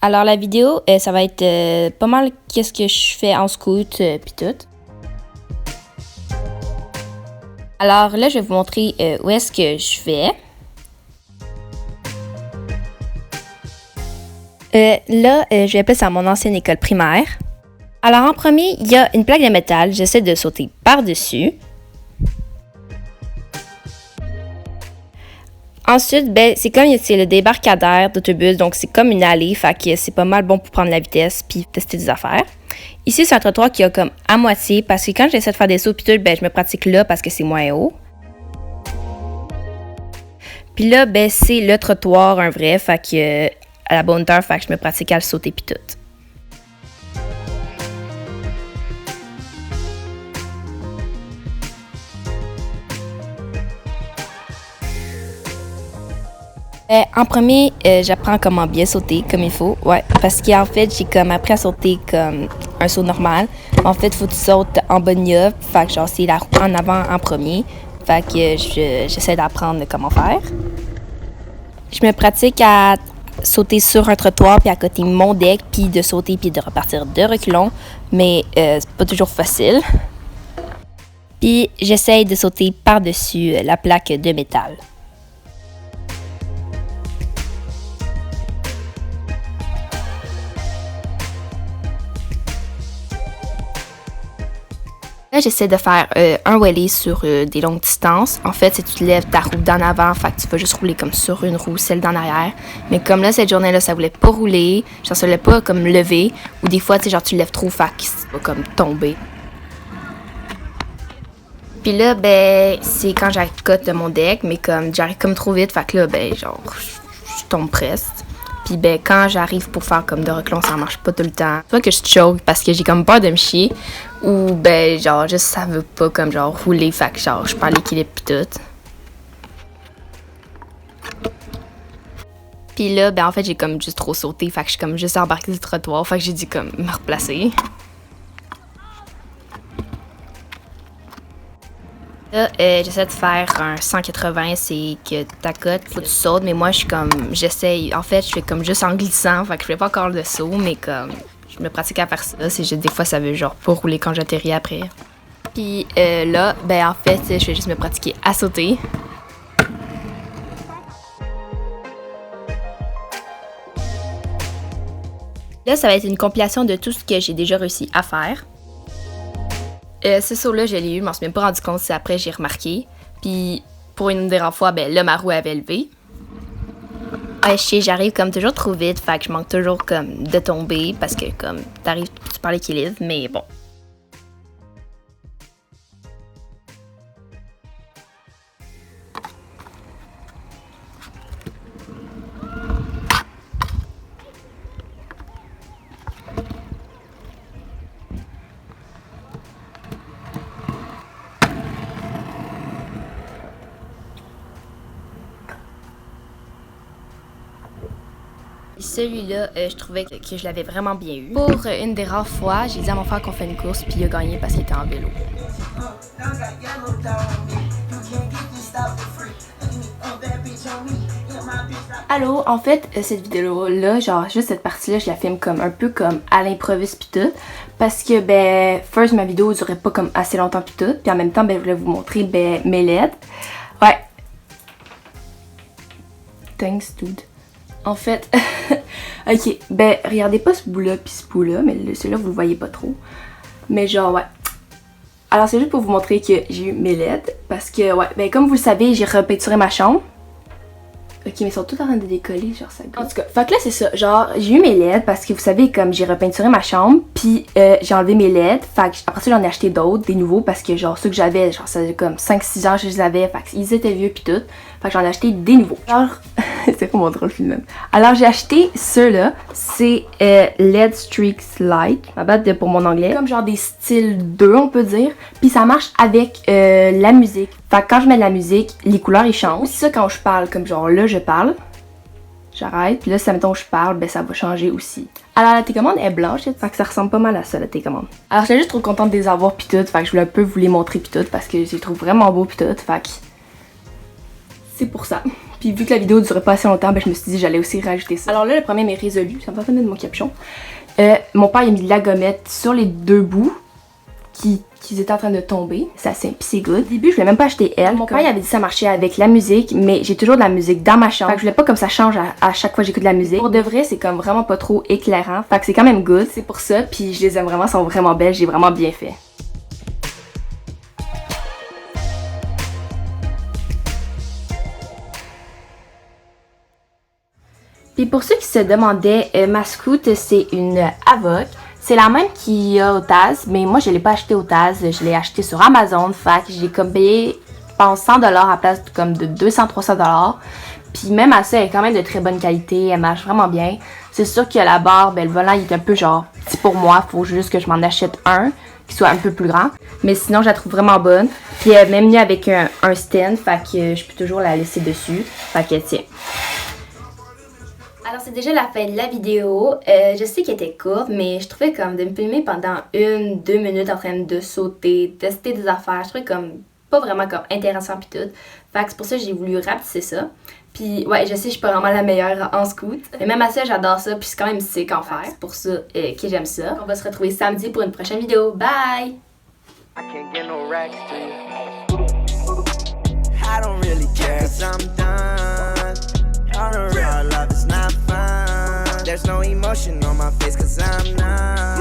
Alors la vidéo, ça va être pas mal qu'est-ce que je fais en scout puis tout. Alors là, je vais vous montrer où est-ce que je vais. Là, je vais plus à mon ancienne école primaire. Alors en premier, il y a une plaque de métal. J'essaie de sauter par-dessus. Ensuite, ben, c'est comme c'est le débarcadère d'autobus, donc c'est comme une allée, fait que c'est pas mal bon pour prendre la vitesse puis tester des affaires. Ici, c'est un trottoir qui a comme à moitié, parce que quand j'essaie de faire des sauts puis tout, ben, je me pratique là parce que c'est moins haut. Puis là, ben, c'est le trottoir, un vrai, fait que à la bonne hauteur, fait que je me pratique à le sauter puis tout. En premier, j'apprends comment bien sauter comme il faut, ouais, parce qu'en fait, j'ai comme appris à sauter comme un saut normal. En fait, il faut que tu sautes en bonne fait que genre c'est la roue en avant en premier, fait que j'essaie d'apprendre comment faire. Je me pratique à sauter sur un trottoir puis à côté mon deck puis de sauter puis de repartir de reculons, mais c'est pas toujours facile. Puis j'essaie de sauter par-dessus la plaque de métal. Là, j'essaie de faire un wheelie sur des longues distances. En fait, si tu lèves ta roue d'en avant, fait que tu vas juste rouler comme sur une roue, celle d'en arrière. Mais comme là, cette journée-là, ça voulait pas rouler, genre ça voulait pas comme lever, ou des fois, tu sais, genre tu lèves trop, fait que ça va comme tomber. Puis là, ben, c'est quand j'accote de mon deck, mais comme j'arrive comme trop vite, fait que là, ben, genre, je tombe presque. Puis ben, quand j'arrive pour faire comme de reculons, ça marche pas tout le temps. Soit que je choke parce que j'ai comme peur de me chier, ou ben, genre, juste ça veut pas comme genre rouler, fait que genre, je perds l'équilibre pis tout. Puis là, ben, en fait, j'ai comme juste trop sauté, fait que je suis comme juste embarquée du trottoir, fait que j'ai dû comme me replacer. Là, j'essaie de faire un 180, c'est que t'accotes, faut que tu sautes, mais moi, je suis comme, j'essaye, en fait, je fais comme juste en glissant, fait que je fais pas encore le saut, mais comme, je me pratique à faire ça, c'est juste, des fois, ça veut genre pas rouler quand j'atterris après. Puis là, ben, en fait, je vais juste me pratiquer à sauter. Là, ça va être une compilation de tout ce que j'ai déjà réussi à faire. Ce saut-là, je l'ai eu, je m'en suis même pas rendu compte, c'est après j'ai remarqué. Puis pour une des rares fois, ben là, ma roue avait levé. Ouais, je sais, j'arrive comme toujours trop vite, fait que je manque toujours comme de tomber parce que comme t'arrives, tu perds l'équilibre, mais bon. Celui-là, je trouvais que je l'avais vraiment bien eu. Pour une des rares fois, j'ai dit à mon frère qu'on fait une course, puis il a gagné parce qu'il était en vélo. Allô, en fait, cette vidéo-là, genre juste cette partie-là, je la filme comme un peu comme à l'improviste pis tout. Parce que, ben, first, ma vidéo durait pas comme assez longtemps pis tout. Puis en même temps, ben, je voulais vous montrer, ben, mes LED. Ouais. Thanks, dude. En fait, ok, ben, regardez pas ce bout-là pis ce bout-là, mais celui-là, vous le voyez pas trop. Mais genre, ouais. Alors, c'est juste pour vous montrer que j'ai eu mes LED. Parce que, ouais, ben, comme vous le savez, j'ai repeinturé ma chambre. Ok, mais ils sont tous en train de décoller, genre ça gosse. En tout cas, fait que là c'est ça, genre j'ai eu mes LED parce que vous savez comme j'ai repeinturé ma chambre, puis j'ai enlevé mes LED, fait que après ça j'en ai acheté d'autres, des nouveaux, parce que genre ceux que j'avais, genre ça faisait comme 5-6 ans que je les avais, fait qu'ils étaient vieux puis tout, fait que j'en ai acheté des nouveaux. Alors, c'est pas mon drôle film même. Alors j'ai acheté ceux-là, c'est LED Streaks Light, ma batte pour mon anglais, comme genre des styles 2 on peut dire, puis ça marche avec la musique. Fait que quand je mets de la musique, les couleurs ils changent. C'est ça quand je parle, comme genre là je parle, j'arrête, puis là si mettons je parle, ben ça va changer aussi. Alors la télécommande est blanche, fait que ça ressemble pas mal à ça la télécommande. Alors j'étais juste trop contente de les avoir pis tout, fait que je voulais un peu vous les montrer pis tout, parce que je les trouve vraiment beaux pis tout, fait que c'est pour ça. Puis vu que la vidéo durait pas assez longtemps, ben je me suis dit que j'allais aussi rajouter ça. Alors là, le premier est résolu, ça me fait mettre mon capuchon. Mon père il a mis de la gommette sur les deux bouts qui étaient en train de tomber. Ça c'est good. Au début, je voulais même pas acheter elle. Mon père il avait dit que ça marchait avec la musique, mais j'ai toujours de la musique dans ma chambre. Fait que je voulais pas comme ça change à chaque fois que j'écoute de la musique. Pour de vrai, c'est comme vraiment pas trop éclairant. Fait que c'est quand même good. C'est pour ça. Puis je les aime vraiment, elles sont vraiment belles. J'ai vraiment bien fait. Puis pour ceux qui se demandaient, ma scout c'est une Avoc. C'est la même qu'il y a au Taz, mais moi je l'ai pas acheté au Taz, je l'ai acheté sur Amazon. Fait que j'ai comme payé, je pense, 100$ à la place comme de 200-300$. Puis même à ça, elle est quand même de très bonne qualité, elle marche vraiment bien. C'est sûr que la barre, ben, le volant il est un peu genre petit pour moi, faut juste que je m'en achète un qui soit un peu plus grand. Mais sinon je la trouve vraiment bonne. Puis elle est même mieux avec un stand, fait que je peux toujours la laisser dessus. Fait que tiens. Alors c'est déjà la fin de la vidéo, je sais qu'elle était courte, mais je trouvais comme de me filmer pendant 1-2 minutes en train de sauter, tester des affaires, je trouvais comme pas vraiment comme intéressant pis tout. Fait que c'est pour ça que j'ai voulu rapetisser ça. Puis ouais, je sais je suis pas vraiment la meilleure en scout, mais même à ça j'adore ça, puis c'est quand même sick en faire, c'est pour ça que j'aime ça. On va se retrouver samedi pour une prochaine vidéo, bye! There's no emotion on my face 'cause I'm not